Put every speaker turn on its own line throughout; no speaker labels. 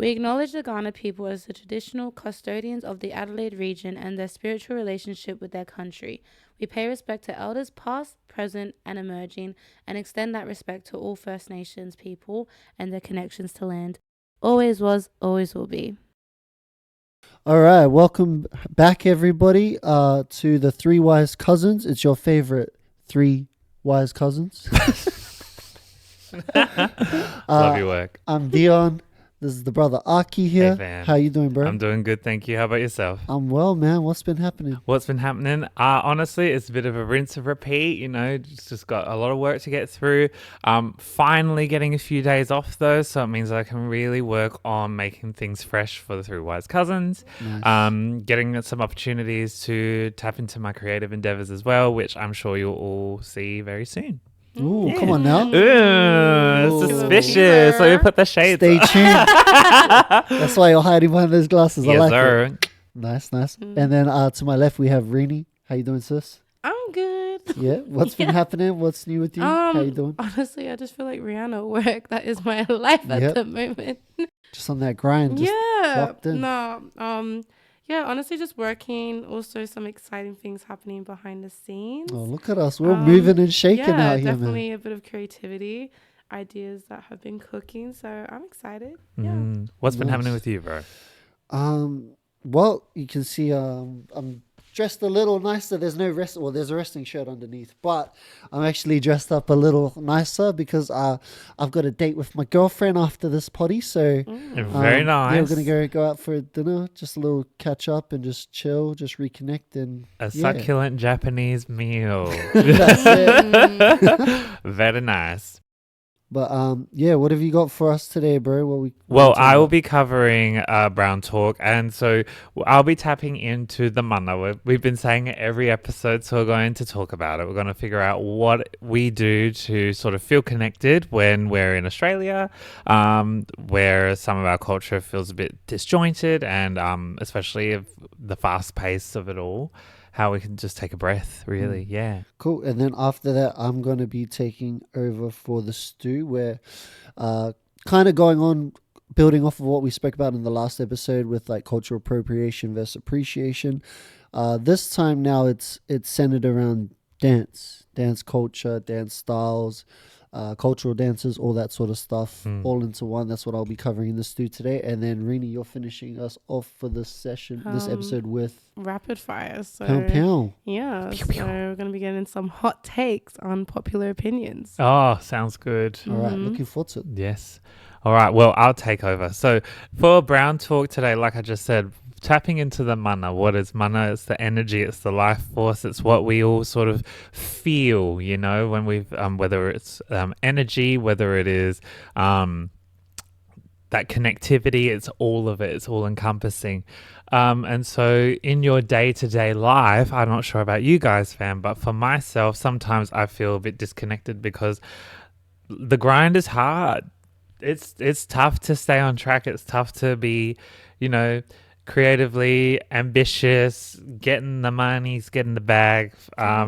We acknowledge the Ghana people as the traditional custodians of the Adelaide region and their spiritual relationship with their country. We pay respect to elders past, present, and emerging, and extend that respect to all First Nations people and their connections to land. Always was, always will be.
All right, welcome back, everybody, to the Three Wise Cousins. It's your favorite Three Wise Cousins.
Love your work.
I'm Dion. This is the brother Aki here.
Hey, fam.
How you doing, bro?
I'm doing good, thank you. How about yourself?
I'm well, man. What's been happening?
What's been happening? Honestly, it's a bit of a rinse and repeat. You know, just got a lot of work to get through. Finally getting a few days off though, so it means I can really work on making things fresh for the Three Wise Cousins.
Nice.
Getting some opportunities to tap into my creative endeavors as well, which I'm sure you'll all see very soon.
Ooh, come on now.
Ooh, suspicious. So we put the shades
Stay
on.
tuned. That's why you're hiding behind those glasses.
Yes,
I like
sir.
it. Nice. And then to my left, we have Rini. How you doing, sis?
I'm good.
Yeah. What's been happening? What's new with you? How you doing?
Honestly, I just feel like Rihanna at work. That is my life at the moment.
Just on that grind. Just locked in.
Yeah, honestly, just working. Also, some exciting things happening behind the scenes.
Oh, look at us. We're moving and shaking out here, man.
Definitely a bit of creativity, ideas that have been cooking. So I'm excited. Yeah.
What's been happening with you, bro?
Well, you can see I'm dressed a little nicer. There's no there's a resting shirt underneath, but I'm actually dressed up a little nicer because I've got a date with my girlfriend after this potty. So
very nice.
Yeah, we're gonna go out for dinner, just a little catch up and just chill, just reconnect and
succulent Japanese meal.
That's it.
Very nice.
But what have you got for us today, bro?
I will be covering Brown Talk, and so I'll be tapping into the mana. We've been saying it every episode, so we're going to talk about it. We're going to figure out what we do to sort of feel connected when we're in Australia, where some of our culture feels a bit disjointed, and especially of the fast pace of it all. How we can just take a breath, really. Yeah.
Cool. And then after that, I'm going to be taking over for the stew, where kind of going on, building off of what we spoke about in the last episode with like cultural appropriation versus appreciation. This time now it's centered around dance culture, dance styles, cultural dances, all that sort of stuff, all into one. That's what I'll be covering in the stew today. And then Rini, you're finishing us off for this session, this episode with
rapid fire. So
pow.
Yeah, so we're going to be getting some hot takes on popular opinions.
Oh, sounds good.
All right, looking forward to it.
Yes. All right, well, I'll take over. So for Brown Talk today, like I just said, tapping into the mana. What is mana? It's the energy, it's the life force, it's what we all sort of feel, you know, when we've whether it's energy, whether it is that connectivity, it's all of it, it's all encompassing. And so in your day-to-day life, I'm not sure about you guys, fam, but for myself, sometimes I feel a bit disconnected because the grind is hard. It's tough to stay on track. It's tough to be, you know, creatively ambitious, getting the monies, getting the bag,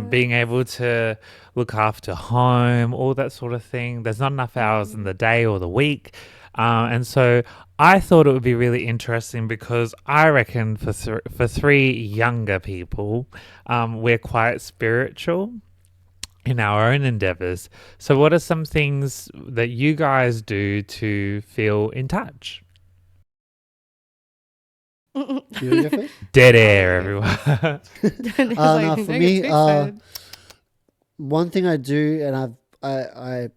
being able to look after home, all that sort of thing. There's not enough hours in the day or the week. And so I thought it would be really interesting because I reckon for three younger people, we're quite spiritual in our own endeavors. So what are some things that you guys do to feel in touch? Dead air, everyone.
For me, one thing I do, and I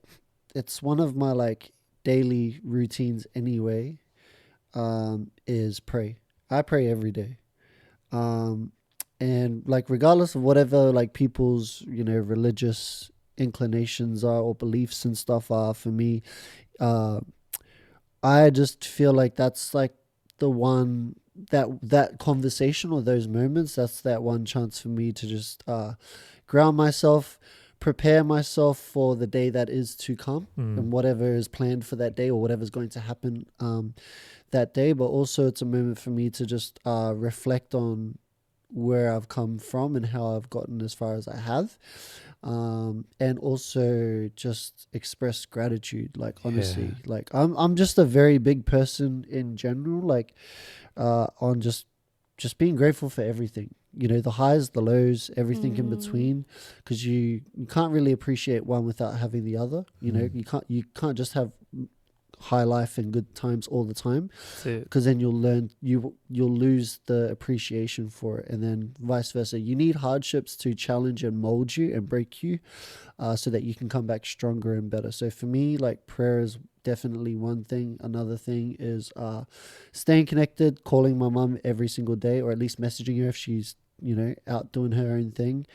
it's one of my like daily routines anyway, is pray. I pray every day. And like regardless of whatever like people's, you know, religious inclinations are or beliefs and stuff are, for me, I just feel like that's like the one that conversation or those moments, that's that one chance for me to just ground myself, prepare myself for the day that is to come and whatever is planned for that day or whatever's going to happen that day. But also it's a moment for me to just reflect on where I've come from and how I've gotten as far as I have. And also just express gratitude. Like, honestly, like I'm just a very big person in general, like on just being grateful for everything, the highs, the lows, everything in between, because you can't really appreciate one without having the other. You can't just have high life and good times all the time, because then you'll lose the appreciation for it, and then vice versa. You need hardships to challenge and mold you and break you, so that you can come back stronger and better. So for me, like, prayer is definitely one thing. Another thing is staying connected, calling my mum every single day, or at least messaging her if she's out doing her own thing,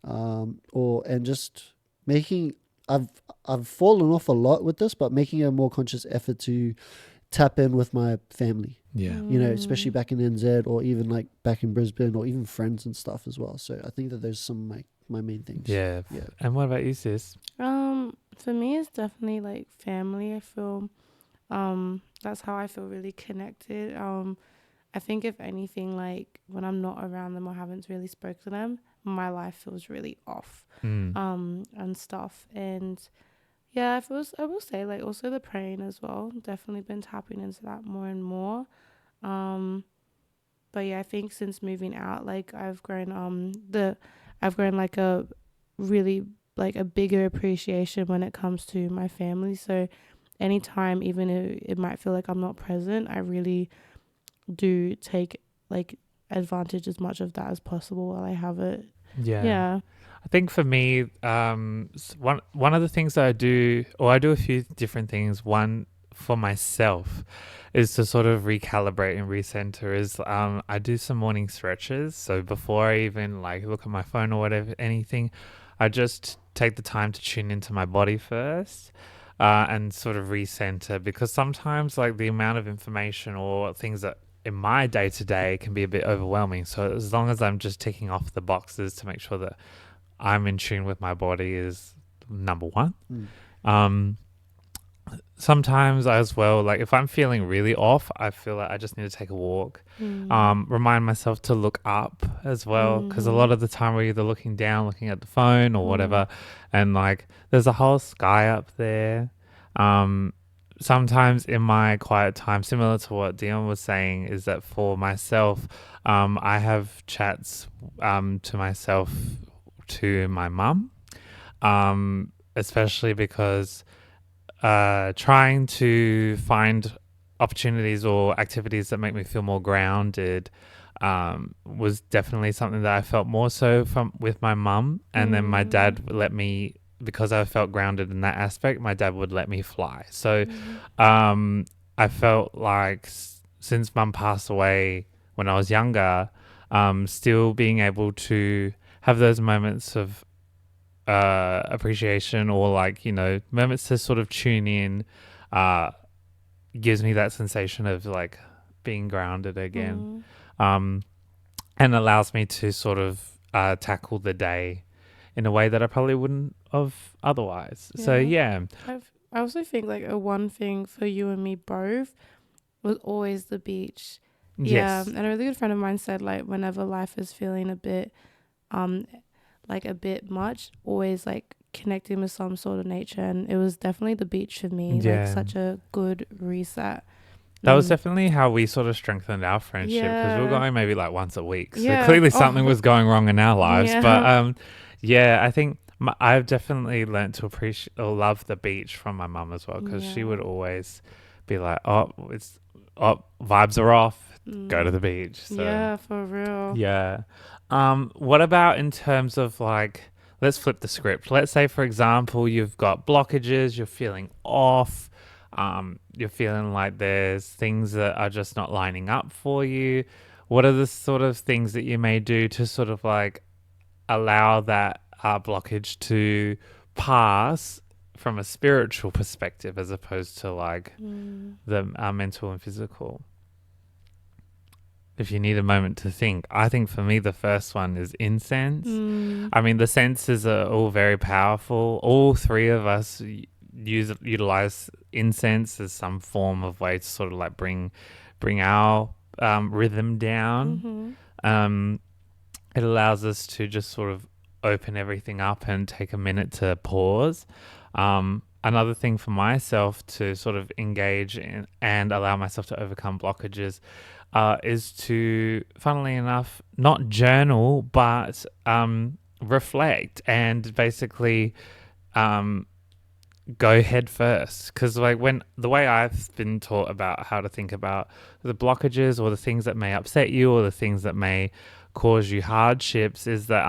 and just making I've fallen off a lot with this, but making a more conscious effort to tap in with my family.
Yeah.
Especially back in NZ, or even like back in Brisbane, or even friends and stuff as well. So I think that those are some of my main things.
Yeah. And what about you, sis?
For me, it's definitely like family. I feel that's how I feel really connected. I think if anything, like when I'm not around them or haven't really spoken to them, my life feels really off. And stuff. And yeah, I will say, like, also the praying as well. Definitely been tapping into that more and more. But yeah, I think since moving out, like, I've grown like a really like a bigger appreciation when it comes to my family. So anytime, even if it might feel like I'm not present, I really do take like advantage as much of that as possible while I have it. Yeah.
I think for me, one of the things that I do a few different things. One, for myself, is to sort of recalibrate and recenter. Is I do some morning stretches. So before I even like look at my phone or whatever, anything, I just take the time to tune into my body first. And sort of recenter, because sometimes like the amount of information or things that in my day to day can be a bit overwhelming. So as long as I'm just ticking off the boxes to make sure that I'm in tune with my body is number one. Sometimes as well, like if I'm feeling really off, I feel like I just need to take a walk. Remind myself to look up as well, because a lot of the time we're either looking down, looking at the phone or whatever, and like there's a whole sky up there. Sometimes in my quiet time, similar to what Dion was saying, is that for myself, I have chats to myself, to my mum, especially because trying to find opportunities or activities that make me feel more grounded was definitely something that I felt more so with my mum. And then my dad let me, because I felt grounded in that aspect, my dad would let me fly. So I felt like since mum passed away when I was younger, still being able to have those moments of appreciation, or like, moments to sort of tune in, gives me that sensation of like being grounded again, and allows me to sort of tackle the day in a way that I probably wouldn't have otherwise. So yeah.
I also think like a one thing for you and me both was always the beach.
Yes.
And a really good friend of mine said, like, whenever life is feeling a bit like a bit much, always like connecting with some sort of nature, and it was definitely the beach for me. Like such a good reset.
That was definitely how we sort of strengthened our friendship, because we were going maybe like once a week. So clearly something was going wrong in our lives. But I think I've definitely learned to appreciate or love the beach from my mum as well, because she would always be like, vibes are off, go to the beach. So,
yeah, for real.
Yeah. What about in terms of like, let's flip the script. Let's say, for example, you've got blockages, you're feeling off, you're feeling like there's things that are just not lining up for you. What are the sort of things that you may do to sort of like allow that blockage to pass from a spiritual perspective, as opposed to like the mental and physical? If you need a moment to think, I think for me the first one is incense. I mean, the senses are all very powerful. All three of us utilize incense as some form of way to sort of like bring our rhythm down. it allows us to just sort of open everything up and take a minute to pause. Another thing for myself to sort of engage in and allow myself to overcome blockages is to, funnily enough, not journal, but reflect and basically go head first. Because like when the way I've been taught about how to think about the blockages or the things that may upset you or the things that may cause you hardships is that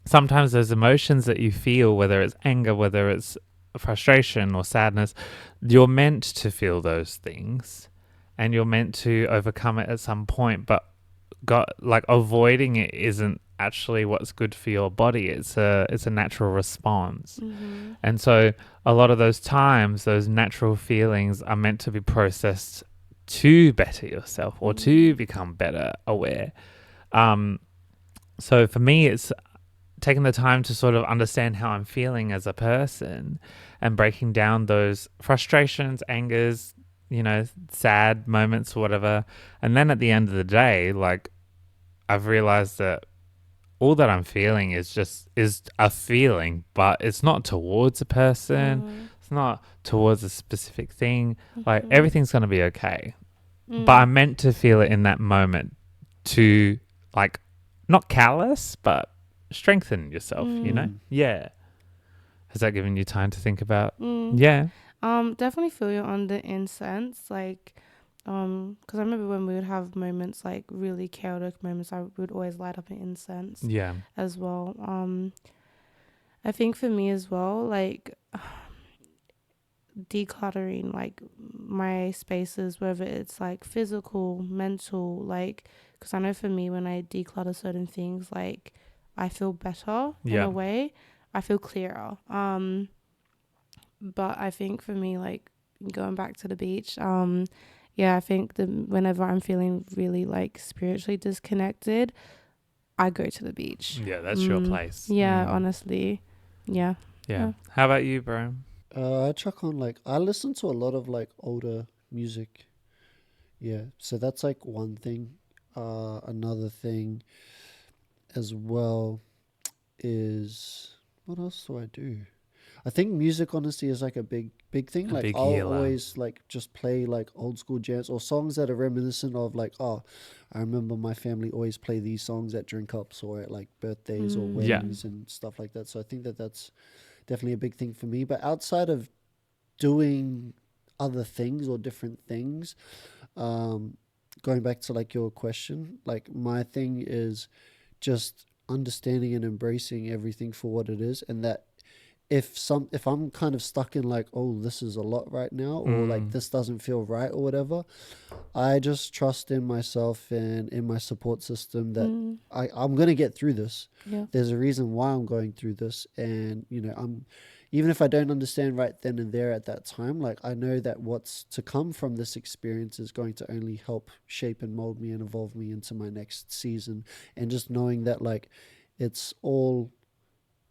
sometimes those emotions that you feel, whether it's anger, whether it's frustration or sadness, you're meant to feel those things and you're meant to overcome it at some point, but avoiding it isn't actually what's good for your body. It's a natural response. And so a lot of those times, those natural feelings are meant to be processed to better yourself or to become better aware. So for me, it's taking the time to sort of understand how I'm feeling as a person and breaking down those frustrations, angers, sad moments or whatever. And then at the end of the day, like, I've realized that all that I'm feeling is a feeling, but it's not towards a person. It's not towards a specific thing. Like, everything's going to be okay. But I'm meant to feel it in that moment to, like, not callous, but strengthen yourself, Yeah. Has that given you time to think about? Yeah.
Definitely feel you on the incense, like, because I remember when we would have moments, like really chaotic moments, I would always light up an incense.
Yeah.
As well. I think for me as well, like decluttering, like my spaces, whether it's like physical, mental, like, because I know for me when I declutter certain things, like I feel better in a way. I feel clearer. But I think for me, like going back to the beach, I think whenever I'm feeling really like spiritually disconnected, I go to the beach.
Yeah, that's your place.
Yeah, honestly. Yeah.
How about you, bro?
I chuck on I listen to a lot of older music. Yeah, so that's one thing. Another thing as well is, what else do I do? I think music honestly is a big thing.
Big
I'll
healer.
always just play old school jams or songs that are reminiscent of I remember my family always play these songs at drink ups or at birthdays or weddings and stuff like that. So I think that's definitely a big thing for me. But outside of doing other things or different things, going back to your question, my thing is just understanding and embracing everything for what it is, and that if I'm kind of stuck in oh, this is a lot right now, or this doesn't feel right or whatever, I just trust in myself and in my support system that I'm going to get through this. There's a reason why I'm going through this, and I'm, even if I don't understand right then and there at that time, I know that what's to come from this experience is going to only help shape and mold me and evolve me into my next season. And just knowing that it's all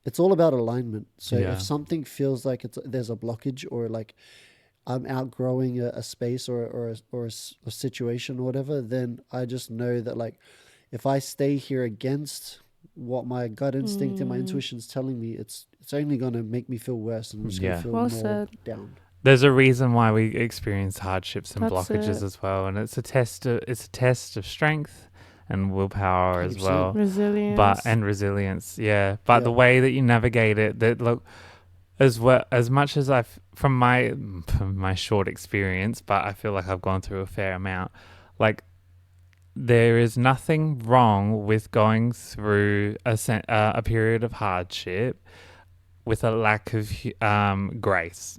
about alignment. So if something feels like there's a blockage, or I'm outgrowing a space or a situation or whatever, then I just know that if I stay here against what my gut instinct and my intuition's telling me, it's only going to make me feel worse, and I'm just going to feel more down.
There's a reason why we experience hardships and blockages as well, and it's a test of strength and willpower 100%. As well.
Resilience.
And resilience, yeah. But the way that you navigate it, as much as from my short experience, but I feel like I've gone through a fair amount, there is nothing wrong with going through a period of hardship with a lack of grace.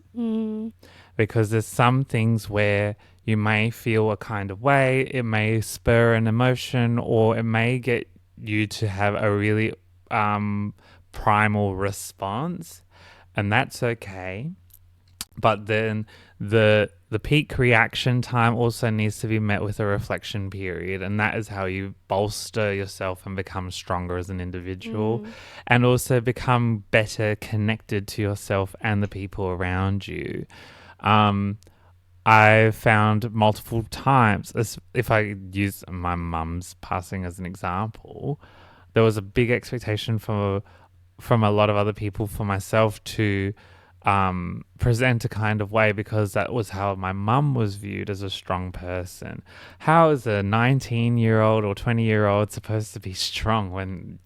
Because there's some things where you may feel a kind of way, it may spur an emotion, or it may get you to have a really primal response, and that's okay. But then the peak reaction time also needs to be met with a reflection period, and that is how you bolster yourself and become stronger as an individual, and also become better connected to yourself and the people around you. I found multiple times, if I use my mum's passing as an example, there was a big expectation from a lot of other people for myself to present a kind of way, because that was how my mum was viewed as a strong person. How is a 19-year-old or 20-year-old supposed to be strong when,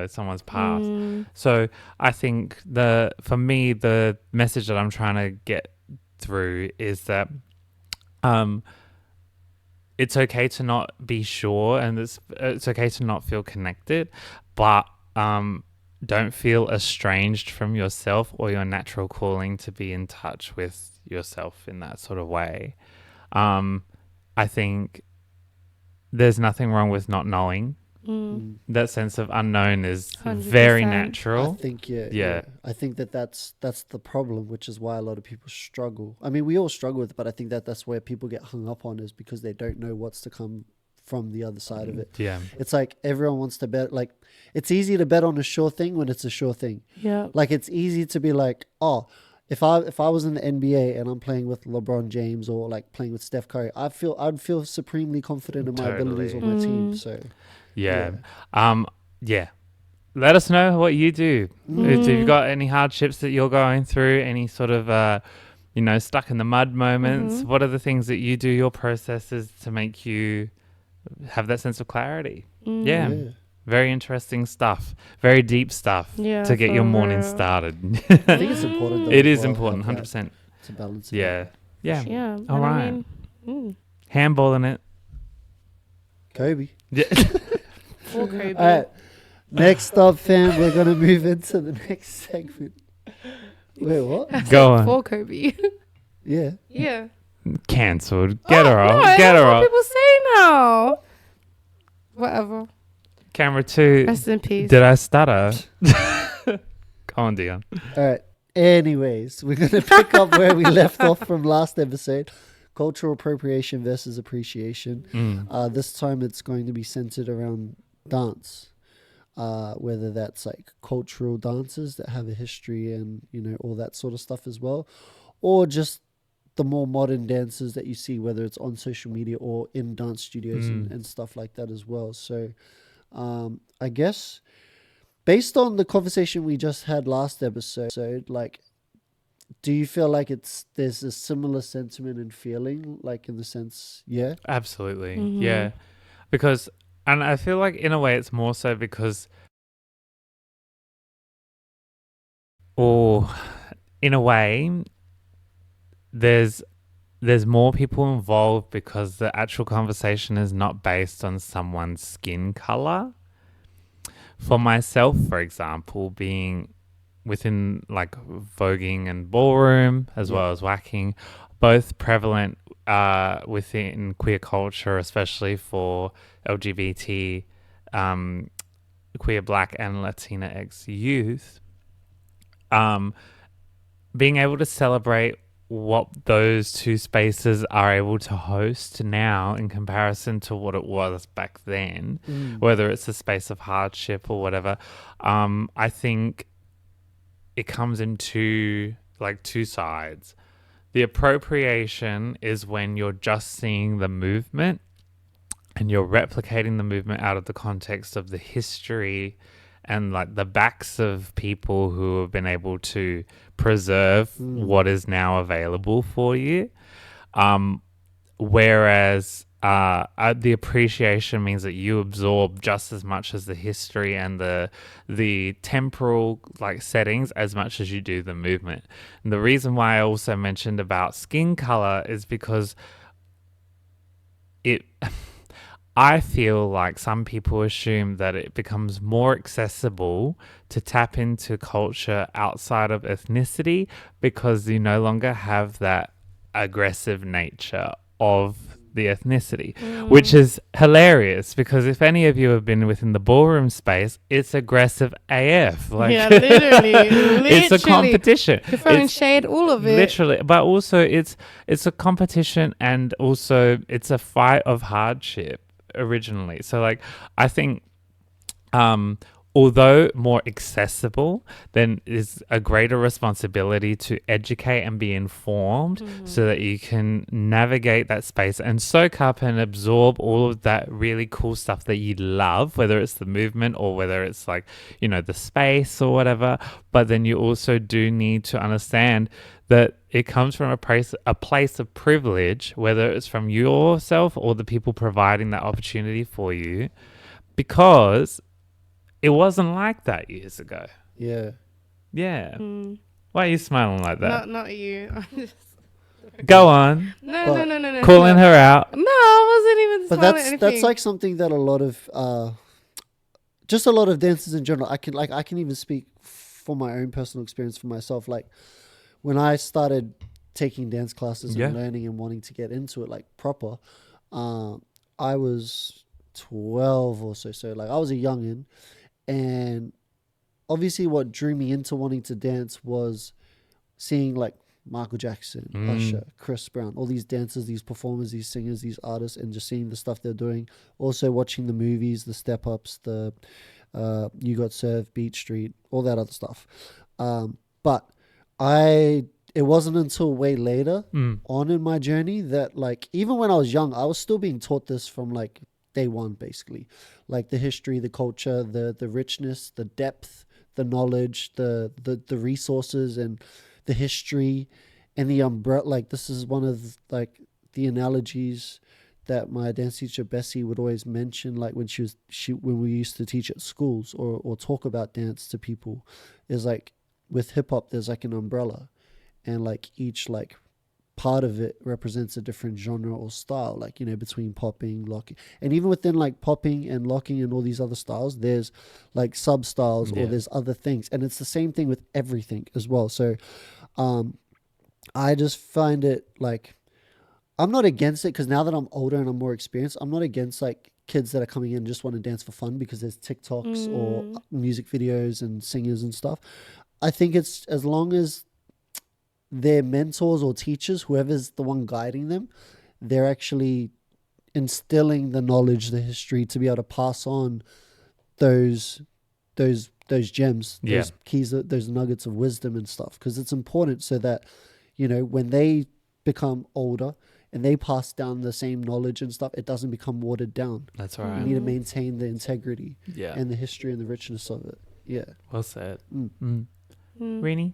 someone's passed? So I think for me, the message that I'm trying to get through is that it's okay to not be sure, and it's okay to not feel connected, but don't feel estranged from yourself or your natural calling to be in touch with yourself in that sort of way. I think there's nothing wrong with not knowing. That sense of unknown is
100%.
very natural.
I think I think that's the problem, which is why a lot of people struggle. I mean, we all struggle with it, but I think that's where people get hung up on, is because they don't know what's to come from the other side of it.
Yeah.
It's like everyone wants to bet. Like, it's easy to bet on a sure thing when it's a sure thing.
Yeah.
Like, it's easy to be like, oh, if I was in the NBA and I'm playing with LeBron James or like playing with Steph Curry, I'd feel supremely confident in my abilities on my team. So
yeah. Let us know what you do. If you've got any hardships that you're going through, any sort of stuck in the mud moments, what are the things that you do, your processes to make you have that sense of clarity? Yeah. Very interesting stuff. Very deep stuff to get your morning started.
I think it's important.
It is important, 100%.
To balance it.
Yeah.
Yeah.
All right. Handballing it.
Kobe.
Yeah.
Or Kobe.
All right. Next up, fam, we're going to move into the next segment. Wait, what?
Go on.
For Kobe.
Yeah.
Yeah.
Cancelled. Get her off.
No,
Get her
that's what
off.
people say now. Whatever.
Camera 2.
Rest in peace.
Did I stutter? Go on, Dion.
All right. Anyways, we're going to pick up where we left off from last episode. Cultural appropriation versus appreciation. This time it's going to be centered around dance. Whether that's like cultural dances that have a history and, all that sort of stuff as well. Or just the more modern dances that you see, whether it's on social media or in dance studios and stuff like that as well. So I guess based on the conversation we just had last episode, like, do you feel like there's a similar sentiment and feeling, like in the sense, yeah?
Absolutely. Yeah. Because, and I feel like in a way it's more so because, or in a way, there's more people involved because the actual conversation is not based on someone's skin color. For myself, for example, being within like voguing and ballroom as well as whacking, both prevalent within queer culture, especially for LGBT, queer, Black and Latinx youth, being able to celebrate what those two spaces are able to host now in comparison to what it was back then, whether it's a space of hardship or whatever, I think it comes in two sides. The appropriation is when you're just seeing the movement and you're replicating the movement out of the context of the history and like the backs of people who have been able to preserve what is now available for you. Whereas the appreciation means that you absorb just as much as the history and the temporal like settings as much as you do the movement. And the reason why I also mentioned about skin color is because I feel like some people assume that it becomes more accessible to tap into culture outside of ethnicity because you no longer have that aggressive nature of the ethnicity, which is hilarious because if any of you have been within the ballroom space, it's aggressive AF. Like,
yeah, literally.
It's a competition.
You're throwing shade, all of it.
Literally, but also it's a competition and also it's a fight of hardship originally. So like, I think although more accessible, then is a greater responsibility to educate and be informed so that you can navigate that space and soak up and absorb all of that really cool stuff that you love, whether it's the movement or whether it's like, you know, the space or whatever. But then you also do need to understand that it comes from a place of privilege, whether it's from yourself or the people providing that opportunity for you, because it wasn't like that years ago.
Yeah.
Yeah. Why are you smiling like that?
Not you. I'm just
Go on.
No.
Calling her out.
No, I wasn't even
But
smiling at anything.
that's like something that a lot of just a lot of dancers in general. I can even speak for my own personal experience for myself. Like when I started taking dance classes and learning and wanting to get into it like proper, I was 12 or so. So like I was a youngin', and obviously what drew me into wanting to dance was seeing like Michael Jackson, Usher, Chris Brown, all these dancers, these performers, these singers, these artists, and just seeing the stuff they're doing. Also watching the movies, the Step Ups, the You Got Served, Beat Street, all that other stuff. But it wasn't until way later on in my journey that like, even when I was young, I was still being taught this from like day one, basically. Like the history, the culture, the richness, the depth, the knowledge, the resources and the history and the umbrella. Like this is one of like the analogies that my dance teacher Bessie would always mention, like when when we used to teach at schools or talk about dance to people, is like with hip hop there's like an umbrella, and like each like part of it represents a different genre or style, like, you know, between popping, locking, and even within like popping and locking and all these other styles, there's like sub styles or there's other things, and it's the same thing with everything as well. So I just find it like, I'm not against it, because now that I'm older and I'm more experienced, I'm not against like kids that are coming in and just want to dance for fun because there's TikToks or music videos and singers and stuff. I think it's, as long as their mentors or teachers, whoever's the one guiding them, they're actually instilling the knowledge, the history, to be able to pass on those gems, those keys, those nuggets of wisdom and stuff, because it's important so that, you know, when they become older and they pass down the same knowledge and stuff, it doesn't become watered down.
That's right.
You need to maintain the integrity
Yeah.
and the history and the richness of it. Yeah.
Well said. Rini?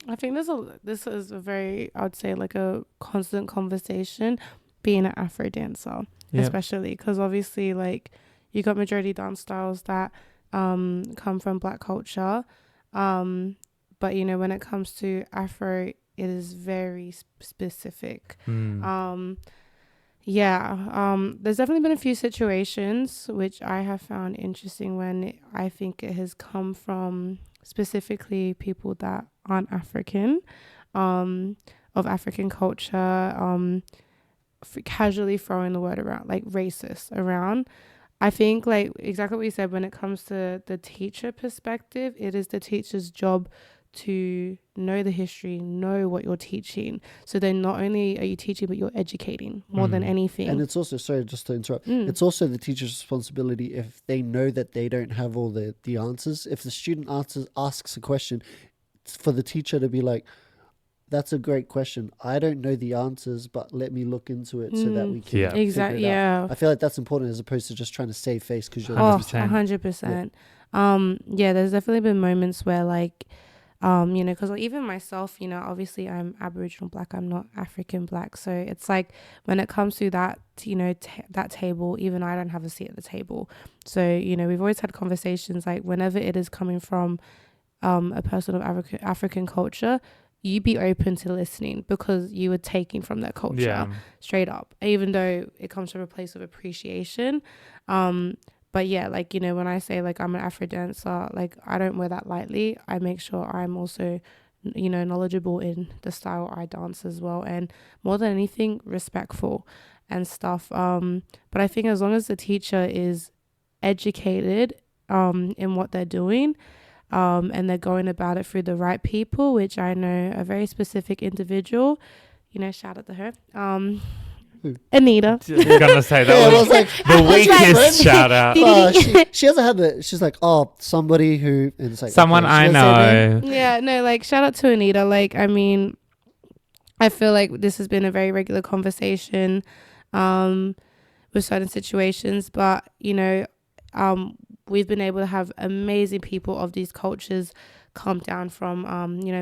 I think this is a very, I would say, like a constant conversation being an Afro dancer, especially because obviously like you got majority dance styles that come from Black culture, but you know, when it comes to Afro, it is very specific. There's definitely been a few situations which I have found interesting when I think it has come from specifically people that aren't African, of African culture, casually throwing the word around, like racist around. I think like exactly what you said, when it comes to the teacher perspective, it is the teacher's job to know the history, know what you're teaching. So then not only are you teaching, but you're educating more than anything.
And it's also, sorry, just to interrupt, it's also the teacher's responsibility, if they know that they don't have all the answers. If the student asks a question, it's for the teacher to be like, that's a great question. I don't know the answers, but let me look into it so that we can
exactly.
figure it out. I feel like that's important, as opposed to just trying to save face because you're
100%. There's definitely been moments where like, you know, because like, even myself, you know, obviously I'm Aboriginal Black, I'm not African Black. So it's like when it comes to that, you know, that table, even I don't have a seat at the table. So, you know, we've always had conversations like whenever it is coming from a person of African culture, you be open to listening because you were taking from their culture straight up, even though it comes from a place of appreciation. But yeah, like, you know, when I say like I'm an Afro dancer, like I don't wear that lightly. I make sure I'm also, you know, knowledgeable in the style I dance as well, and more than anything, respectful and stuff. But I think as long as the teacher is educated in what they're doing, and they're going about it through the right people, which I know a very specific individual, you know, shout out to her. Anita.
Just gonna say that
Yeah, it
was
was like
the weakest shout out.
she hasn't had the. She's like, oh, somebody who. And it's like
Someone
okay,
I
she doesn't say her name.
know.
Yeah, no, like shout out to Anita. Like, I mean, I feel like this has been a very regular conversation with certain situations, but we've been able to have amazing people of these cultures come down from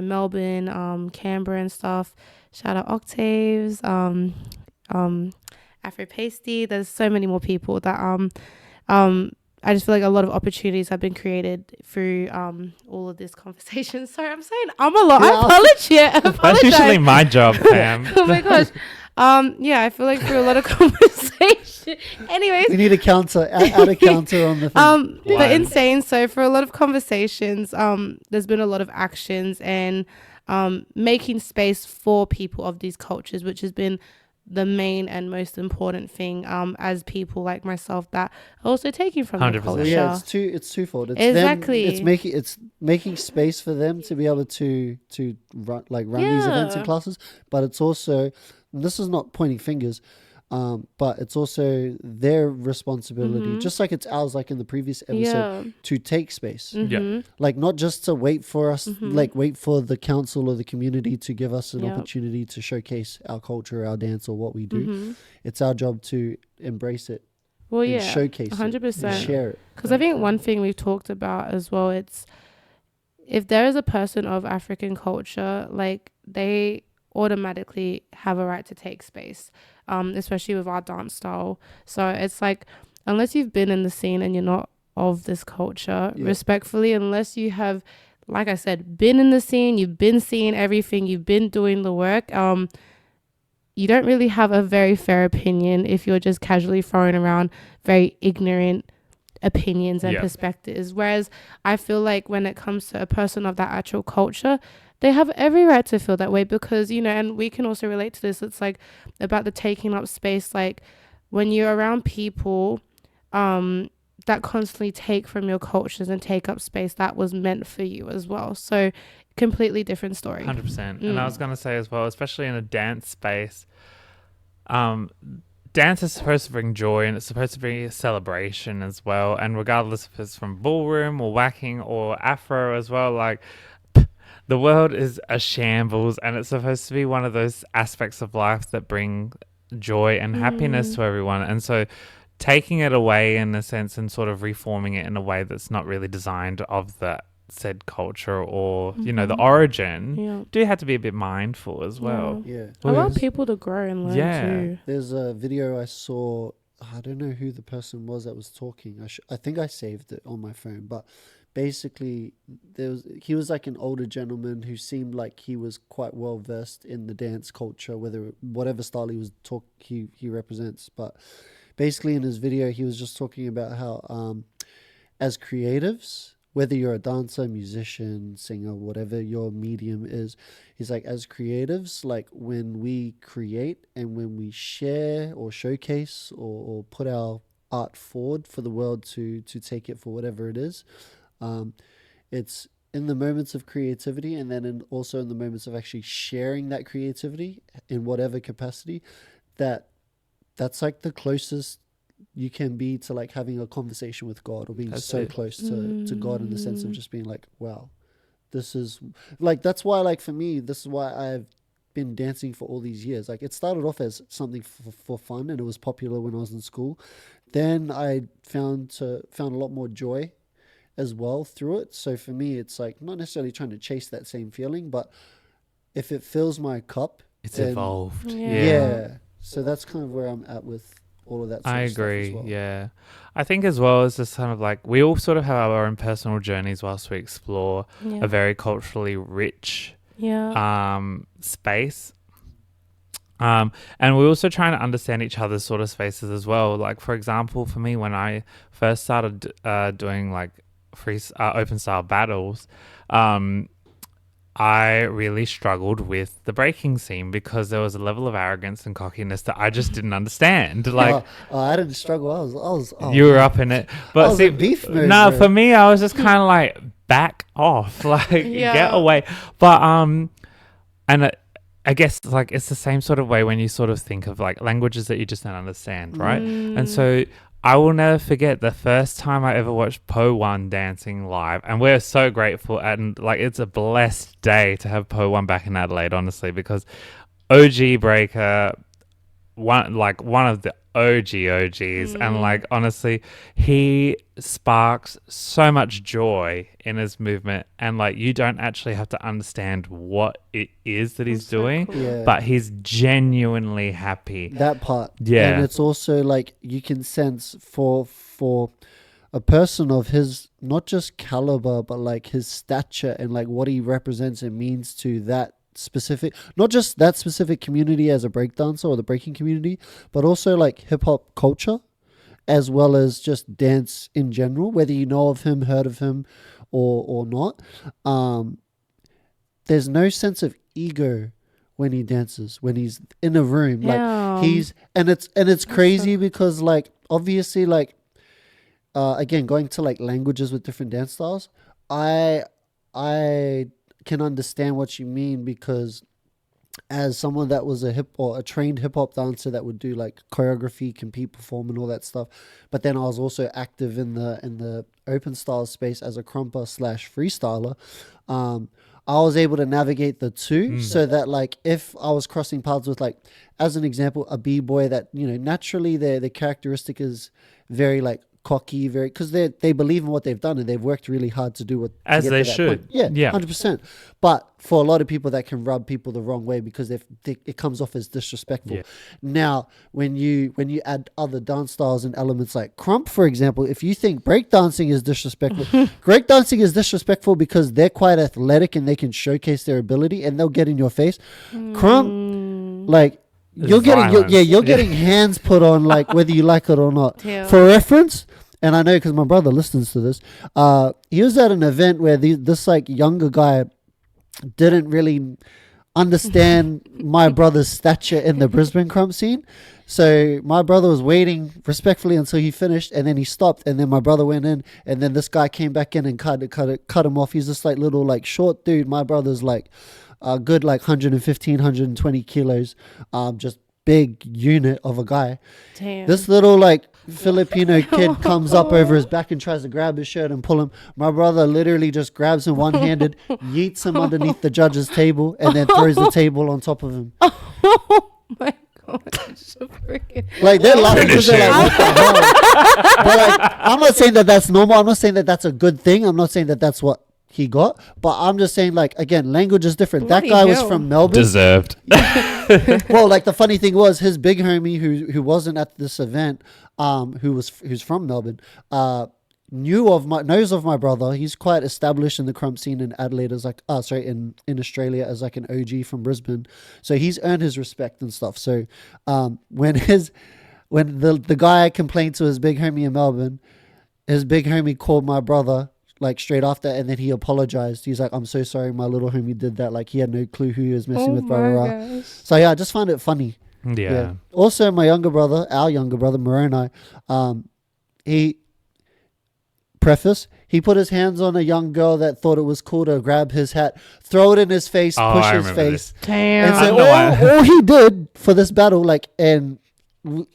Melbourne, Canberra and stuff. Shout out Octaves, Afro Pasty. There's so many more people that I just feel like a lot of opportunities have been created through all of this conversation. Sorry, I'm saying I'm a lot.
Yeah.
I apologize.
That's usually my job, Pam.
Oh my gosh. I feel like through a lot of conversation. Anyways,
We need a counter. Add a counter on the thing.
but insane. So for a lot of conversations, there's been a lot of actions and making space for people of these cultures, which has been the main and most important thing as people like myself that are also taking from the
100%.
culture.
Yeah, it's twofold. It's
Exactly.
them, it's making space for them to be able to run these events and
Yeah.
classes, but it's also, and this is not pointing fingers, but it's also their responsibility, just like it's ours, like in the previous episode,
Yeah.
to take space.
Yeah.
Like not just to wait for us, like wait for the council or the community to give us an
Yep.
opportunity to showcase our culture, our dance, or what we do.
Mm-hmm.
It's our job to embrace it,
Well,
and
yeah,
showcase it,
100%.
and share it.
Because I think one thing we've talked about as well, it's if there is a person of African culture, like they automatically have a right to take space, especially with our dance style. So it's like, unless you've been in the scene and you're not of this culture,
Yeah.
respectfully, unless you have, like I said, been in the scene, you've been seeing everything, you've been doing the work, you don't really have a very fair opinion if you're just casually throwing around very ignorant opinions and
Yeah.
perspectives. Whereas I feel like when it comes to a person of that actual culture, they have every right to feel that way because, and we can also relate to this. It's like about the taking up space. Like when you're around people that constantly take from your cultures and take up space that was meant for you as well. So completely different story.
100%. And I was going to say as well, especially in a dance space, dance is supposed to bring joy and it's supposed to be a celebration as well. And regardless if it's from ballroom or whacking or afro as well, like the world is a shambles and it's supposed to be one of those aspects of life that bring joy and happiness to everyone. And so taking it away in a sense and sort of reforming it in a way that's not really designed of that said culture or the origin, do have to be a bit mindful as well.
Yeah.
I want people to grow and learn too.
There's a video I saw. I don't know who the person was that was talking. I think I saved it on my phone, but basically he was like an older gentleman who seemed like he was quite well versed in the dance culture, whatever style he represents. But basically in his video he was just talking about how as creatives, whether you're a dancer, musician, singer, whatever your medium is, he's like, as creatives, like when we create and when we share or showcase or put our art forward for the world to take it for whatever it is, it's in the moments of creativity and then also in the moments of actually sharing that creativity in whatever capacity, that's like the closest you can be to like having a conversation with God or being close to God in the sense of just being like, wow, this is like, that's why, like for me, this is why I've been dancing for all these years. Like it started off as something for fun and it was popular when I was in school. Then I found a lot more joy as well through it. So for me, it's like not necessarily trying to chase that same feeling, but if it fills my cup,
It's evolved.
Yeah. So that's kind of where I'm at with all of that sort
I
of stuff
agree.
as well.
Yeah. I think as well as just kind of like we all sort of have our own personal journeys whilst we explore a very culturally rich space. And we're also trying to understand each other's sort of spaces as well. Like for example, for me, when I first started doing like free open style battles, I really struggled with the breaking scene because there was a level of arrogance and cockiness that I just didn't understand. Like,
I didn't struggle. I was.
You were up in it, but
I was in beef mode,
no,
bro.
for me, I was just kind of like back off, like get away. But and I guess like it's the same sort of way when you sort of think of like languages that you just don't understand, right? And so I will never forget the first time I ever watched Po One dancing live, and we're so grateful, and like it's a blessed day to have Po One back in Adelaide, honestly, because OG Breaker, one of the OGs, and like honestly, he sparks so much joy in his movement, and like you don't actually have to understand what it is that he's doing,
Yeah.
but he's genuinely happy.
That part.
Yeah.
And it's also like you can sense for a person of his not just caliber, but like his stature and like what he represents and means to that specific, not just that specific community as a breakdancer or the breaking community, but also like hip hop culture, as well as just dance in general, whether you know of him, heard of him, or not. There's no sense of ego when he dances, when he's in a room.
Yeah.
Like it's crazy because like obviously like again, going to like languages with different dance styles, I can understand what you mean, because as someone that was a trained hip hop dancer that would do like choreography, compete, perform, and all that stuff, but then I was also active in the open style space as a crumper / freestyler. I was able to navigate the two, so that like if I was crossing paths with like, as an example, a b-boy that, you know, naturally their characteristic is very like cocky, very, because they believe in what they've done and they've worked really hard to do what
As
to get
they
to that
should.
point. Yeah,
Yeah.
100%. But for a lot of people, that can rub people the wrong way because it comes off as disrespectful.
Yeah.
Now, when you add other dance styles and elements like crump, for example, if you think breakdancing is disrespectful, breakdancing is disrespectful because they're quite athletic and they can showcase their ability and they'll get in your face. Crump, like, you're getting hands put on, like whether you like it or not.
Yeah.
For reference, and I know because my brother listens to this, he was at an event where this like younger guy didn't really understand my brother's stature in the Brisbane crump scene. So my brother was waiting respectfully until he finished, and then he stopped, and then my brother went in, and then this guy came back in and cut him off. He's this like little like short dude. My brother's like a good like 115, 120 kilos, just big unit of a guy.
Damn.
This little like Filipino kid comes up over his back and tries to grab his shirt and pull him. My brother literally just grabs him one-handed, yeets him underneath the judge's table, and then throws the table on top of him.
Oh my god. So freaking
Like they're laughing because they're like, what the hell? But like, I'm not saying that that's normal. I'm not saying that that's a good thing. I'm not saying that that's what he got, but I'm just saying, like, again, language is different.
Bloody
That guy was
hell.
from Melbourne.
Deserved.
Well, like the funny thing was, his big homie who wasn't at this event, who's from Melbourne, knows of my brother. He's quite established in the crump scene in Adelaide as like, in Australia as like an OG from Brisbane. So he's earned his respect and stuff. So when the guy complained to his big homie in Melbourne, his big homie called my brother like straight after, and then he apologized. He's like, I'm so sorry, my little homie did that. Like he had no clue who he was messing with. Blah, blah, blah. So yeah, I just find it funny.
Yeah.
Also, our younger brother, Moroni, he put his hands on a young girl that thought it was cool to grab his hat, throw it in his face, push
I
his
remember
face.
Damn.
And so
I know why.
all he did for this battle, like, and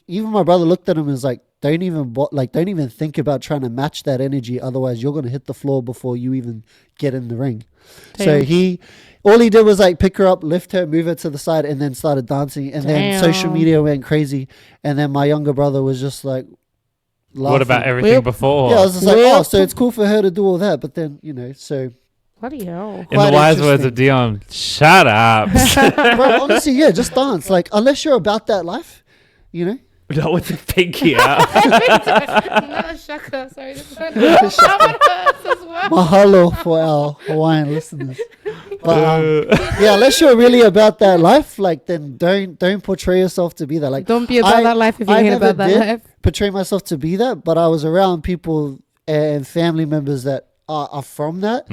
even my brother looked at him and was like, don't even think about trying to match that energy. Otherwise, you're going to hit the floor before you even get in the ring.
Damn.
So all he did was like pick her up, lift her, move her to the side, and then started dancing. And then social media went crazy. And then my younger brother was just like, laughing.
What about everything
Whip.
before?
Yeah, I was just like, oh, so it's cool for her to do all that. But then, so.
Bloody hell.
In
quite
the wise words of
interesting.
Dion, shut up.
Bro, honestly, yeah, just dance. Like, unless you're about that life,
Not with the pinky out.
No, shaka. Sorry. This one hurts as well.
Mahalo for our Hawaiian listeners. But yeah, unless you're really about that life, like then don't portray yourself to be that. Like
Don't be about that life if you
I
ain't
never
about that
did
life.
portray myself to be that, but I was around people and family members that are from that.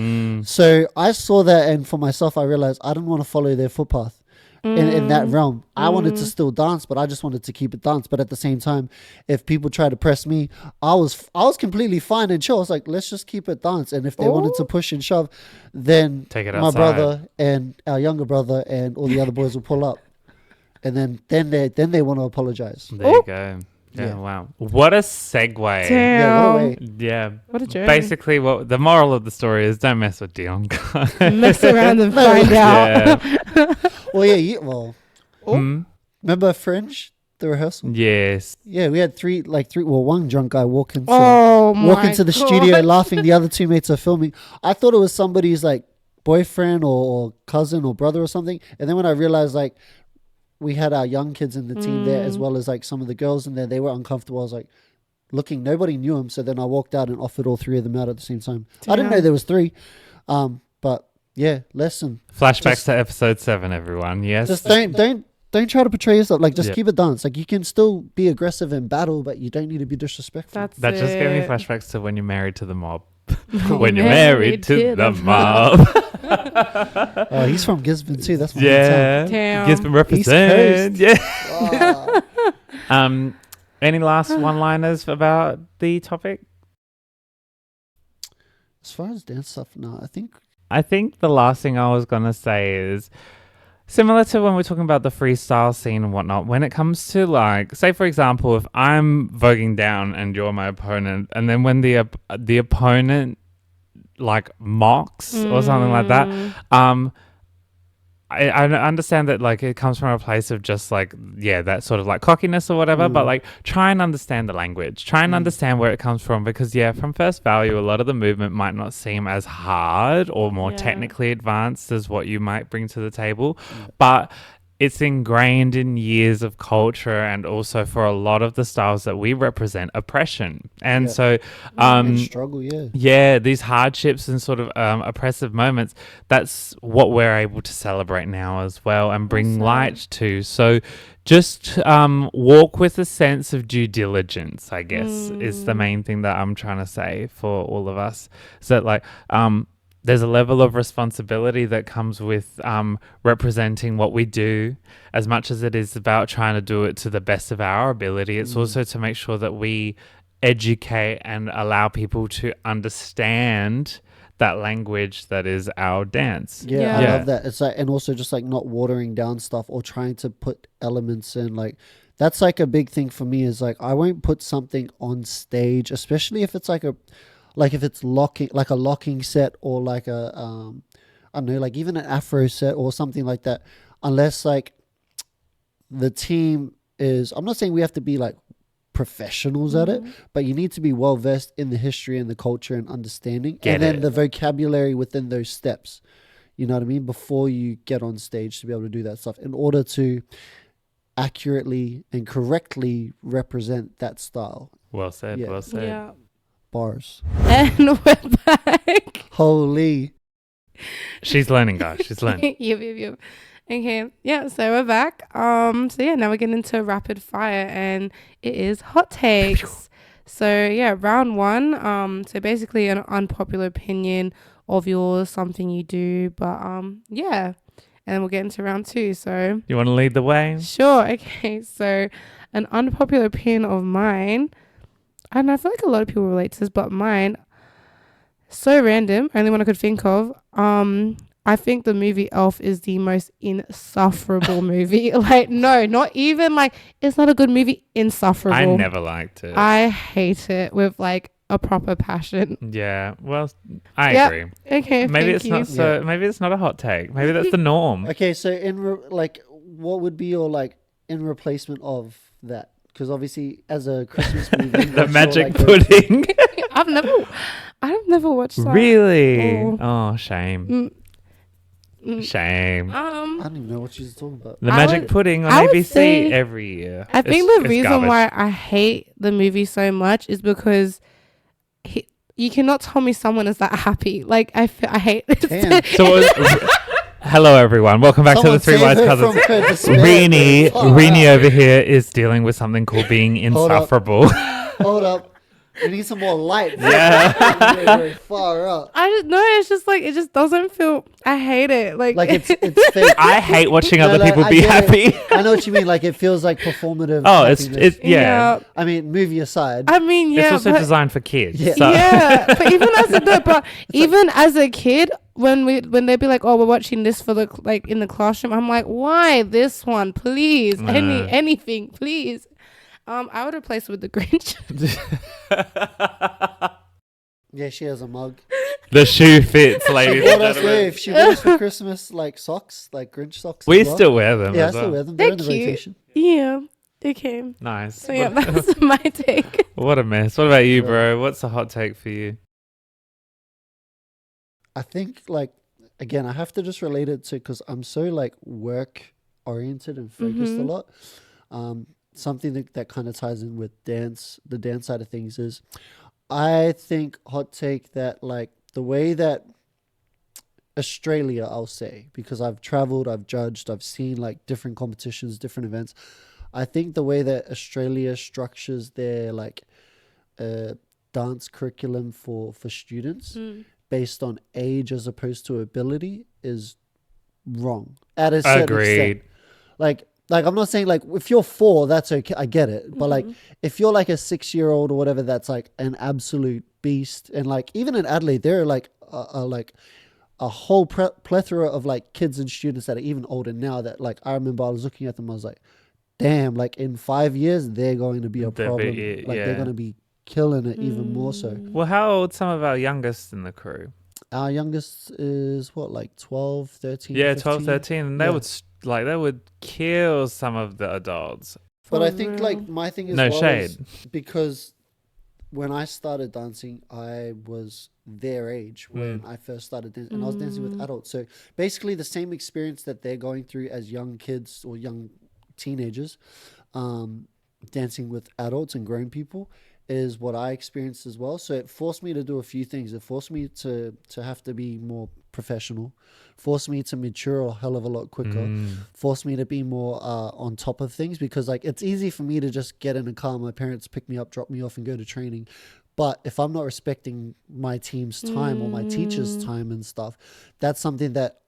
So I saw that, and for myself, I realized I didn't want to follow their footpath. in that realm. I wanted to still dance, but I just wanted to keep it dance. But at the same time, if people try to press me, I was completely fine and chill. I was like, let's just keep it dance. And if they wanted to push and shove, then
Take it
my
outside.
brother and our younger brother and all the other boys will pull up, and then they want to apologize.
There you go. Yeah,
Yeah.
wow. What a segue.
Damn.
Yeah, what a way.
Yeah.
What a journey.
Basically, what the moral of the story is: don't mess with Dion, guys.
Mess around and find out.
Yeah.
Well, yeah, well,
Hmm?
remember Fringe, the rehearsal?
Yes.
Yeah, we had one drunk guy walk into the studio laughing. The other two mates are filming. I thought it was somebody's like boyfriend or cousin or brother or something. And then when I realized like we had our young kids in the team there as well as like some of the girls in there, they were uncomfortable. I was like looking, nobody knew him. So then I walked out and offered all three of them out at the same time. I didn't know there was three. But yeah, lesson.
Flashbacks to episode 7, everyone. Yes.
Just don't try to portray yourself. Like, just
Yeah.
keep it dance. Like, you can still be aggressive in battle, but you don't need to be disrespectful.
That's
That just gave me
it.
flashbacks to when you're married to the mob. When you're married to the mob.
Oh, he's from Gisborne too. That's my
Yeah.
Damn.
Gisborne represent.
Coast.
Yeah.
hometown.
Any last one-liners about the topic?
As far as dance stuff, no,
I think the last thing I was going to say is similar to when we're talking about the freestyle scene and whatnot. When it comes to, like, say, for example, if I'm voguing down and you're my opponent, and then when the opponent, like, mocks or something like that, I understand that, like, it comes from a place of just, like, yeah, that sort of, like, cockiness or whatever, but, like, try and understand the language. Try and understand where it comes from because, yeah, from first value, a lot of the movement might not seem as hard or more technically advanced as what you might bring to the table, but it's ingrained in years of culture and also for a lot of the styles that we represent oppression. And so,
and struggle, yeah.
yeah, these hardships and sort of oppressive moments, that's what we're able to celebrate now as well and bring light to. So just walk with a sense of due diligence, I guess, is the main thing that I'm trying to say for all of us. So, like, there's a level of responsibility that comes with representing what we do. As much as it is about trying to do it to the best of our ability, it's also to make sure that we educate and allow people to understand that language that is our dance.
Yeah, I love that. It's like, and also just like not watering down stuff or trying to put elements in. Like, that's like a big thing for me is like, I won't put something on stage, especially if it's if it's like a locking set or like a, I don't know, like even an Afro set or something like that, unless like the team is, I'm not saying we have to be like professionals at it, but you need to be well versed in the history and the culture and understanding then the vocabulary within those steps, you know what I mean, before you get on stage to be able to do that stuff in order to accurately and correctly represent that style.
Well said, well said.
Yeah.
Bars.
And we're back.
Holy.
She's learning, guys. She's learning.
Yep. Okay. Yeah, so we're back. So yeah, now we're getting into rapid fire and it is hot takes. So yeah, round 1. So basically an unpopular opinion of yours, something you do, but yeah. And then we'll get into round 2. So
You want to lead the way?
sure. Okay. So an unpopular opinion of mine, I don't know, I feel like a lot of people relate to this, but mine, so random, only one I could think of. I think the movie Elf is the most insufferable movie. Like, no, not even like, it's not a good movie, insufferable.
I never liked it.
I hate it with like a proper passion.
Yeah, well, I
Yep.
agree.
Okay,
Maybe
thank
it's
you.
not so. Maybe it's not a hot take. Maybe that's the norm.
Okay, so what would be your like in replacement of that? Because obviously, as a Christmas movie,
The
what's
magic
your,
pudding.
I've never watched that.
Really?
Oh.
Oh, shame. Shame.
I don't even know what she's talking about.
The
I
magic
would-
pudding on
I would
ABC
say-
every year.
I think
It's
the reason
garbage.
why I hate the movie so much is because you cannot tell me someone is that happy. Like, I hate it.
Damn.
So hello everyone. Welcome back to the Three Wise Cousins. Reenie over here is dealing with something called being
Hold up.
insufferable.
Hold up. We need some more light.
Yeah.
Very far up.
I just no, it's just like it just doesn't feel. I hate it. Like
It's fake.
I hate watching
No,
other
like,
people
I
be
get it.
happy.
I know what you mean. Like it feels like performative.
Oh,
happiness.
yeah.
I mean, movie aside.
I mean, yeah,
It's also
but,
designed for kids.
Yeah.
So.
yeah. But even as a no, but even as a kid, when they'd be like, oh, we're watching this for the like in the classroom, I'm like, why this one, please, anything, please. I would replace it with the Grinch.
Yeah, she has a mug.
The shoe fits, ladies
What
and
else?
gentlemen.
She bought us for Christmas like socks, like Grinch socks.
We
as well.
still wear them.
Yeah, I
as
still
well.
wear them.
They're
They're in the
cute.
rotation.
Yeah. Okay.
Nice.
So yeah, that's my take.
What a mess. What about you, bro? What's the hot take for you?
I think like again, I have to just relate it to because I'm so like work oriented and focused a lot. Something that kind of ties in with dance, the dance side of things is, I think hot take that like the way that Australia, I'll say, because I've traveled, I've judged, I've seen like different competitions, different events. I think the way that Australia structures their like dance curriculum for students based on age as opposed to ability is wrong at a certain
Agreed.
extent. Like I'm not saying like if you're 4, that's okay. I get it. But like if you're like a 6-year-old or whatever, that's like an absolute beast. And like even in Adelaide, there are like a whole plethora of like kids and students that are even older now that like I remember I was looking at them. I was like, damn, like in 5 years, they're going to be a problem. They're going to be killing it even more so.
Well, how old some of our youngest in the crew?
Our youngest is what, like 12, 13?
Yeah,
15?
12, 13. And they would kill some of the adults.
But I think like my thing is
No shade.
because when I started dancing, I was their age when I first started dancing, and I was dancing with adults. So basically the same experience that they're going through as young kids or young teenagers, dancing with adults and grown people is what I experienced as well. So it forced me to do a few things. It forced me to have to be more professional, forced me to mature a hell of a lot quicker, forced me to be more on top of things, because like it's easy for me to just get in a car, my parents pick me up, drop me off and go to training. But if I'm not respecting my team's time or my teacher's time and stuff, that's something that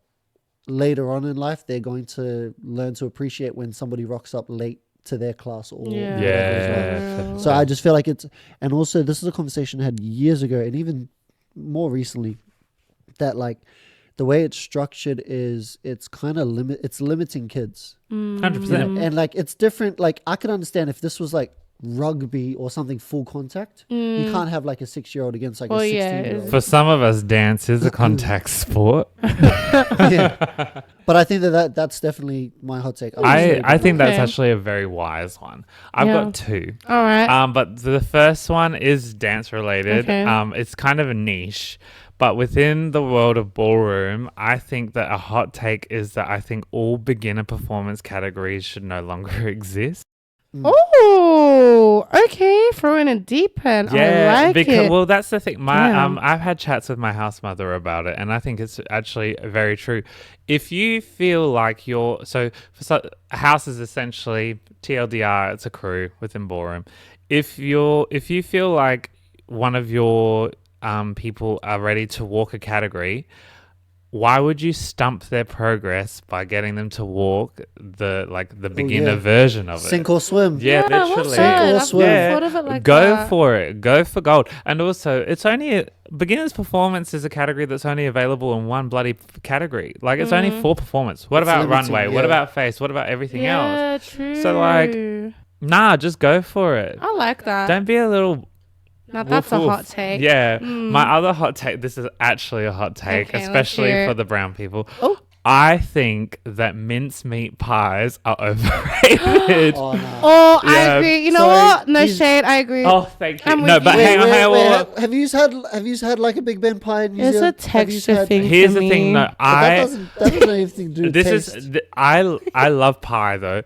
later on in life they're going to learn to appreciate when somebody rocks up late to their class or whatever as well. So I just feel like it's, and also this is a conversation I had years ago and even more recently, that like the way it's structured is it's kind of limiting kids
100%.
and like it's different. Like I could understand if this was like rugby or something full contact, you can't have like a 6-year-old against like a 16-year-old.
For some of us, dance is a contact sport.
Yeah. But I think that's definitely my hot take.
I think that's actually a very wise one. I've got 2.
All right.
But the first one is dance related.
Okay.
It's kind of a niche. But within the world of ballroom, I think that a hot take is that I think all beginner performance categories should no longer exist.
Oh, okay. Throw in a deep end. I like it.
Well, that's the thing. I've had chats with my house mother about it, and I think it's actually very true. If you feel like a house is essentially TLDR, it's a crew within ballroom. If you feel like one of your people are ready to walk a category, why would you stump their progress by getting them to walk the beginner version of it?
Sink or swim.
Yeah, literally.
Sink or swim.
Thought of it like
Go
that.
for it. Go for gold. And also, it's only beginner's performance is a category that's only available in one bloody category. Like it's only for performance. What
It's
about
limiting,
runway?
yeah.
What about face? What about everything else?
Yeah, true.
So like, nah, just go for it.
I like that.
Don't be a little.
Now that's a
woof.
hot take.
Yeah. My other hot take, this is actually a hot take,
Okay, let's
especially
hear it.
for the brown people.
Oh.
I think that mincemeat pies are overrated.
Oh, no.
Oh,
Yeah.
I agree. You know
Sorry,
what? No
he's-
shade. I agree.
Oh, thank you.
I'm
No,
with
but
you.
hang on.
Wait, have you had like a Big Ben pie in New
It's a
Zealand? Have you
texture
had-
thing.
Here's
for
the thing,
me.
though.
But that doesn't have anything to do with
This
taste.
is I love pie though.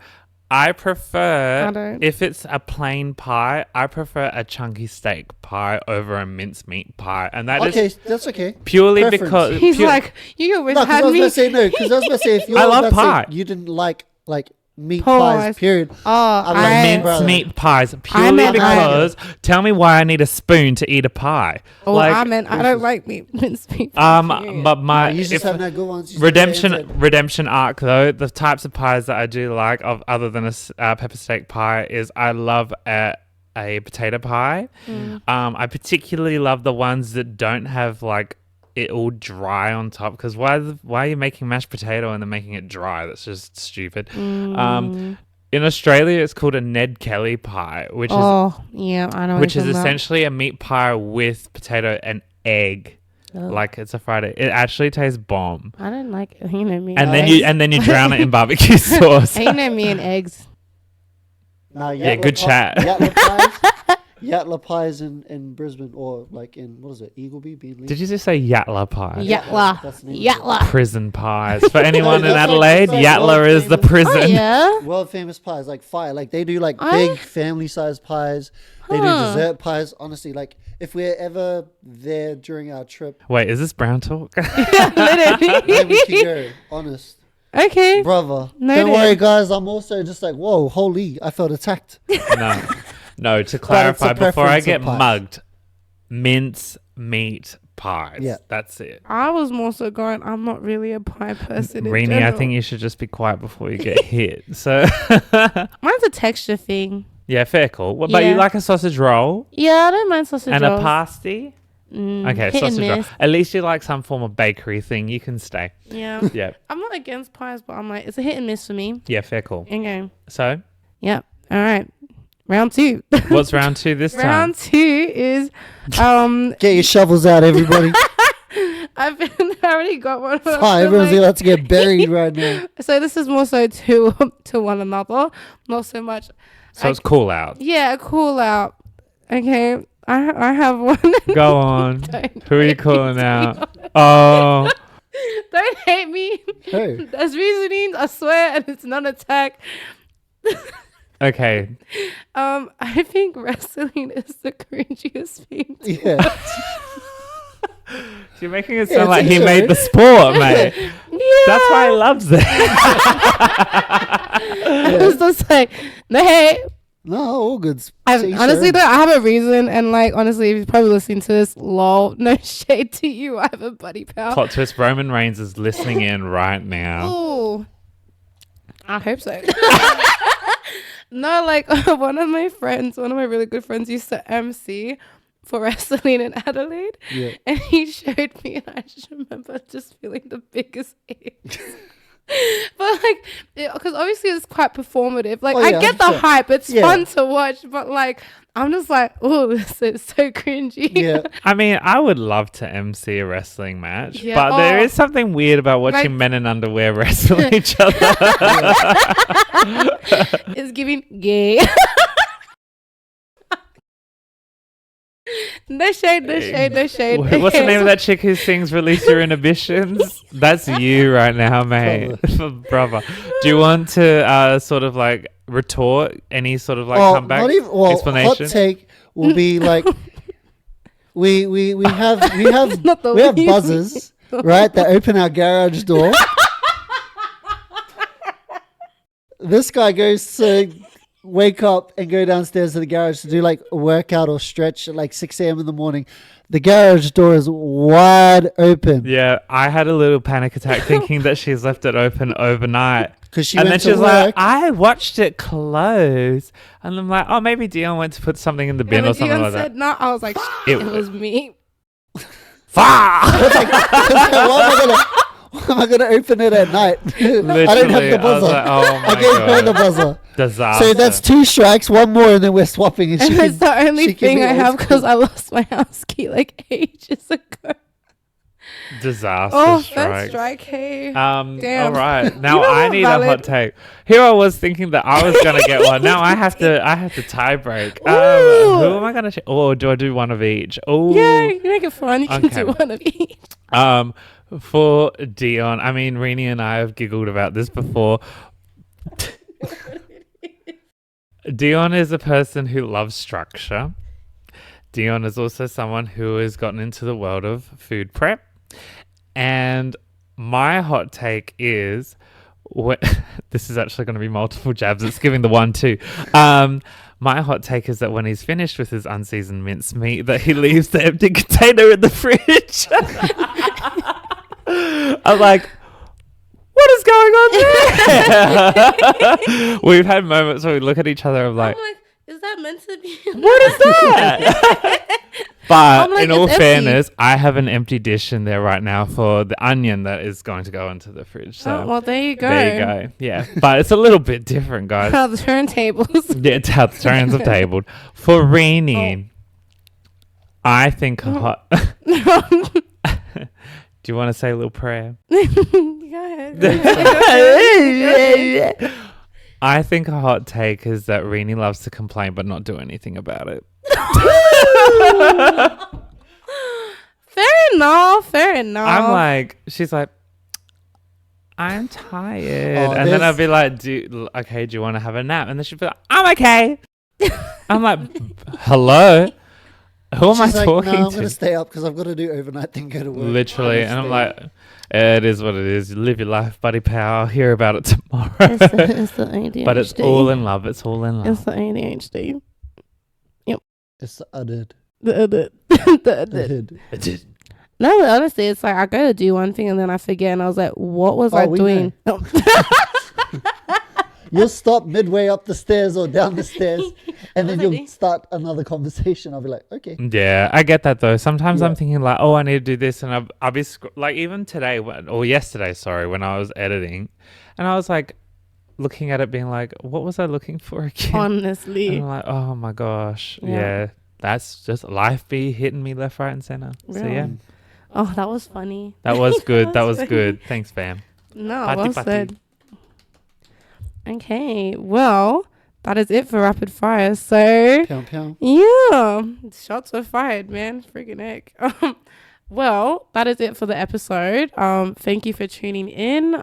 I prefer
I don't.
if it's a plain pie, I prefer a chunky steak pie over a mincemeat pie, and that is
Okay, that's okay.
purely
Preference.
because
He's like, you always
No, because I
had
was
me.
gonna say no. Because I was gonna say if you
I love pie.
you didn't like meat
Pause.
pies, period.
Oh,
I'm like,
Mince
brother.
meat pies purely
meant
because tell me why I need a spoon to eat a pie.
Oh, I meant I don't like minced meat.
but
No,
my
you just
if-
have no good ones. You just have to enter.
redemption arc though, the types of pies that I do like of other than a pepper steak pie is I love a potato pie. I particularly love the ones that don't have like it all dry on top, because why are you making mashed potato and then making it dry? That's just stupid. In Australia it's called a Ned Kelly pie, which
yeah, I know.
is essentially a meat pie with potato and egg. Like it's a fried egg. It actually tastes bomb.
I don't like it. You know me.
And then you drown it in barbecue sauce.
You know me and eggs.
Nah,
Yeah, good chat.
Yatla pies in Brisbane, or like in, what is it, Eagleby?
Did you just say Yatla pie?
Yatla.
That's the name of it.
Yatla.
Prison pies. For anyone in
that's like-
Adelaide,
that's like
Yatla
world
is the
famous.
prison.
Oh, yeah.
World famous pies, like fire. Like they do like
Oh.
big family sized pies. They do
Huh.
dessert pies. Honestly, like if we're ever there during our trip,
Wait, is this brown talk?
then we can go. Honest.
Okay.
Brother.
Noted.
Don't worry, guys. I'm also just like, whoa, holy, I felt attacked.
No, to clarify, before I
preference
get
of pies.
mugged, mince meat pies.
Yeah.
That's it.
I was more so going, I'm not really a pie person. in
Rini, I
general.
think you should just be quiet before you get hit. So,
Mine's a texture thing.
yeah, fair call. What about you
Yeah.
like a sausage roll
Yeah, I don't mind sausage
and
rolls.
a pasty? Okay,
hit and
sausage roll.
miss.
At least you like some form of bakery thing. You can stay.
Yeah.
Yeah,
I'm not against pies, but I'm like, it's a hit and miss for me.
yeah, fair call.
Okay.
So,
Yep. All right. Round 2.
what's round 2 this time?
Round 2 is
Get your shovels out, everybody.
I already got one. But I
Fine,
feel
everyone's
like-
about to get buried right now.
So this is more so to one another, not so much.
So it's cool out.
Yeah, cool out. Okay, I have one.
Go on.
Don't
Who are you
hate
calling
me.
out? Oh,
Don't hate me.
Who?
There's reasoning, I swear, and it's not an attack.
okay.
I think wrestling is the cringiest thing.
Yeah.
You're making it
Yeah,
sound like
it's
he
a
made
show.
the sport, mate.
Yeah.
That's why he loves it.
I was just like, no, hey.
No, all good.
Honestly, though, I have a reason, and like, honestly, if you're probably listening to this, lol, no shade to you. I have a buddy pal.
Plot twist, Roman Reigns is listening in right now.
Oh, I hope so. No, like one of my really good friends used to MC for wrestling in Adelaide,
Yeah.
and he showed me, and I just remember just feeling the biggest aches. But like, because obviously it's quite performative. Like,
Oh,
I
yeah,
get the
100%.
hype; it's
Yeah.
fun to watch. But like, I'm just like, oh, this is so cringy.
Yeah.
I mean, I would love to MC a wrestling match,
Yeah.
but there
Oh.
is something weird about watching
Like-
men in underwear wrestle each other.
It's giving gay. No shade, no shade, no shade.
What's the name of that chick who sings "Release Your Inhibitions"? That's you right now, mate. Brother. Do you want to sort of like retort any sort of like comeback
not even, well,
explanation?
hot take will be like we have
Not the
we have
way you
buzzers, right, that open our garage door. This guy goes to wake up and go downstairs to the garage to do like a workout or stretch at like 6 a.m. in the morning. The garage door is wide open
Yeah, I had a little panic attack thinking that she's left it open overnight.
because she
And then
went
she's
to
like,
work.
I watched it close. And I'm like, oh, maybe Dion went to put something in the bin
And
or
when
something
Dion
like
said
that.
no, I was like,
It
it was me.
Fuck!
Why am I gonna open it at night?
Literally,
I don't have the
I was
buzzer.
like, oh my
I gave her the
god.
buzzer.
Disaster.
So that's 2 strikes, 1 more, and then we're swapping. And
And
she
that's
can,
the only
she can
thing
be
I
old
have
school.
because I lost my house key like ages ago.
disaster
Oh,
strikes.
that's strike, hey.
All
Damn.
right. Now
You know
I
what,
need
valid.
a hot take. Here I was thinking that I was gonna get one. Now I have to tie break.
Ooh.
Who am I gonna? Or do I do one of each? Oh,
Yeah, you make it fun. You can
Okay.
do one of each.
For Dion, I mean, Rini and I have giggled about this before. Dion is a person who loves structure. Dion is also someone who has gotten into the world of food prep. And my hot take is This is actually going to be multiple jabs. It's giving the one too. My hot take is that when he's finished with his unseasoned mincemeat, that he leaves the empty container in the fridge. I'm like, what is going on there? We've had moments where we look at each other and
I'm like, is that meant to be?
what is that? But
like,
in all
it's empty.
fairness, I have an empty dish in there right now for the onion that is going to go into the fridge. So
Oh, well, there you go.
there you go. Yeah, but it's a little bit different, guys.
How the turntables.
Yeah, it's how the turns have tabled. For Rini, I think hot. Do you want to say a little prayer?
Go ahead.
I think a hot take is that Rini loves to complain but not do anything about it.
Fair enough.
I'm like, she's like, I'm tired.
Oh,
and then I'll be like, do you want to have a nap? And then she'll be like, I'm okay. I'm like, hello? Who am
She's
I
like,
talking
no, I'm
to?
going to stay up because I've got to do overnight then go to work.
Literally. And I'm like, it is what it is. You live your life, buddy pal. I'll hear about it tomorrow.
It's the ADHD.
But it's all in love. It's all in love.
It's the ADHD.
It's the uddered.
The No, but honestly, it's like I go to do one thing and then I forget, and I was like, "What was I
we
doing?"
You'll stop midway up the stairs or down the stairs, and then
was I
you'll
doing?
start another conversation. I'll be like, okay.
Yeah, I get that though. Sometimes
Yeah.
I'm thinking like, oh, I need to do this, and I'll be like, even today or yesterday, sorry, when I was editing, and I was like, looking at it, being like, what was I looking for again?
Honestly,
And I'm like, oh my gosh,
Yeah.
yeah, that's just life be hitting me left, right, and center. So
Real.
yeah,
oh, that was funny.
that was good. that was
funny.
good. Thanks, fam.
No,
Party,
well
party.
said. Okay, well, that is it for rapid fire. So,
Pow, pow.
yeah, shots were fired, man. Freaking heck. Well, that is it for the episode. Thank you for tuning in.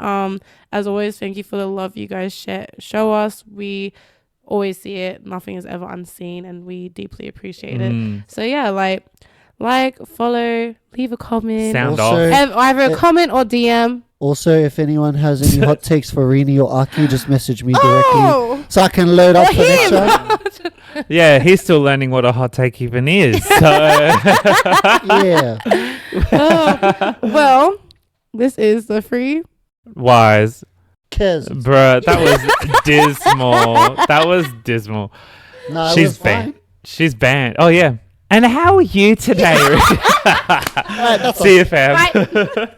As always, thank you for the love you guys show us. We always see it. Nothing is ever unseen, and we deeply appreciate it.
Mm.
So yeah, like, follow, leave a comment.
Sound
Also-
off.
Either a comment or DM.
Also, if anyone has any hot takes for Rini or Aki, just message me directly
Oh,
so I can load up for next
him.
show.
Yeah, he's still learning what a hot take even is. So
Yeah.
Oh, well, this is the free.
wise.
Cuz.
Bruh, that was dismal. That was dismal.
No, it
She's
was fine.
banned. She's banned. Oh, yeah. And how are you today?
Alright, that's
See you, fam.
Bye.